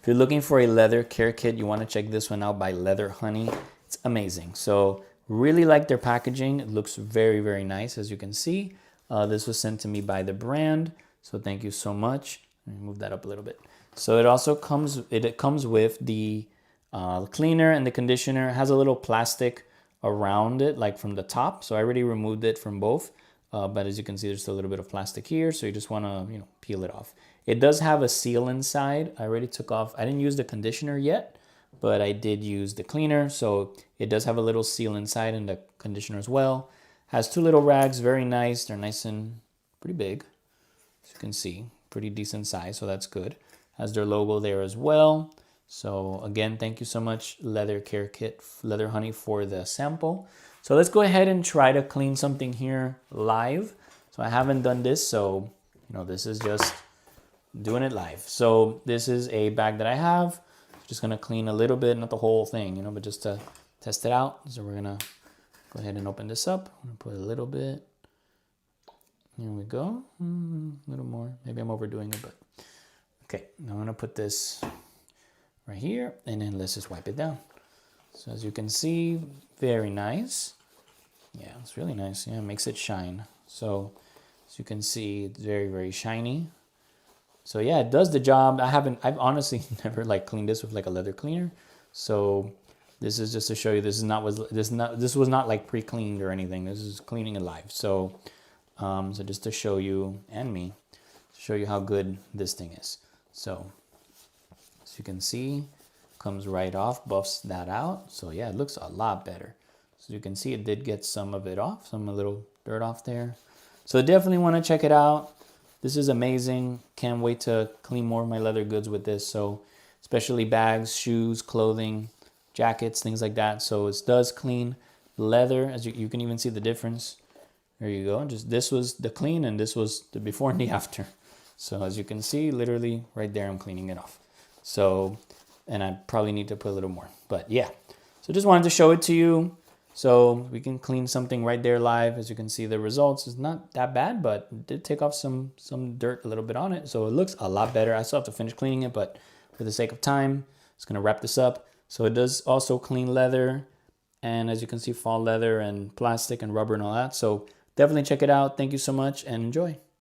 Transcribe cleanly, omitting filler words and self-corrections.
if you're looking for a leather care kit, you want to check this one out by Leather Honey. It's amazing. So really like their packaging. It looks very, very nice, as you can see. This was sent to me by the brand, so thank you so much. Let me move that up a little bit. So it also comes with the cleaner and the conditioner. It has a little plastic around it, like from the top. So I already removed it from both. But as you can see, there's still a little bit of plastic here. So you just want to, peel it off. It does have a seal inside. I already took off. I didn't use the conditioner yet, but I did use the cleaner. So it does have a little seal inside and the conditioner as well. Has two little rags, very nice. They're nice and pretty big. As you can see, pretty decent size. So that's good. Has their logo there as well. So again, thank you so much, Leather Care Kit, Leather Honey, for the sample. So let's go ahead and try to clean something here live. So I haven't done this, so this is just doing it live. So this is a bag that I have. Just gonna clean a little bit, not the whole thing, but just to test it out. So we're gonna go ahead and open this up. I'm gonna put a little bit. Here we go. A little more. Maybe I'm overdoing it, but okay. Now I'm gonna put this right here, and then let's just wipe it down. So as you can see, very nice. Yeah, it's really nice. Yeah, it makes it shine. So as you can see, it's very, very shiny. So yeah, it does the job. I've honestly never cleaned this with a leather cleaner. So this is just to show you this was not like pre-cleaned or anything. This is cleaning it live. So so just to show you and me, to show you how good this thing is. So as you can see, comes right off, buffs that out. So yeah, it looks a lot better. So you can see it did get some of it off, some a little dirt off there. So definitely want to check it out. This is amazing. Can't wait to clean more of my leather goods with this. So especially bags, shoes, clothing, jackets, things like that. So it does clean leather, as you can even see the difference. There you go. Just this was the clean and this was the before and the after. So as you can see, literally right there, I'm cleaning it off. So, and I probably need to put a little more, but yeah. So just wanted to show it to you. So we can clean something right there live. As you can see, the results is not that bad, but it did take off some dirt a little bit on it. So it looks a lot better. I still have to finish cleaning it, but for the sake of time, just gonna wrap this up. So it does also clean leather, and as you can see, fall leather and plastic and rubber and all that. So definitely check it out. Thank you so much and enjoy.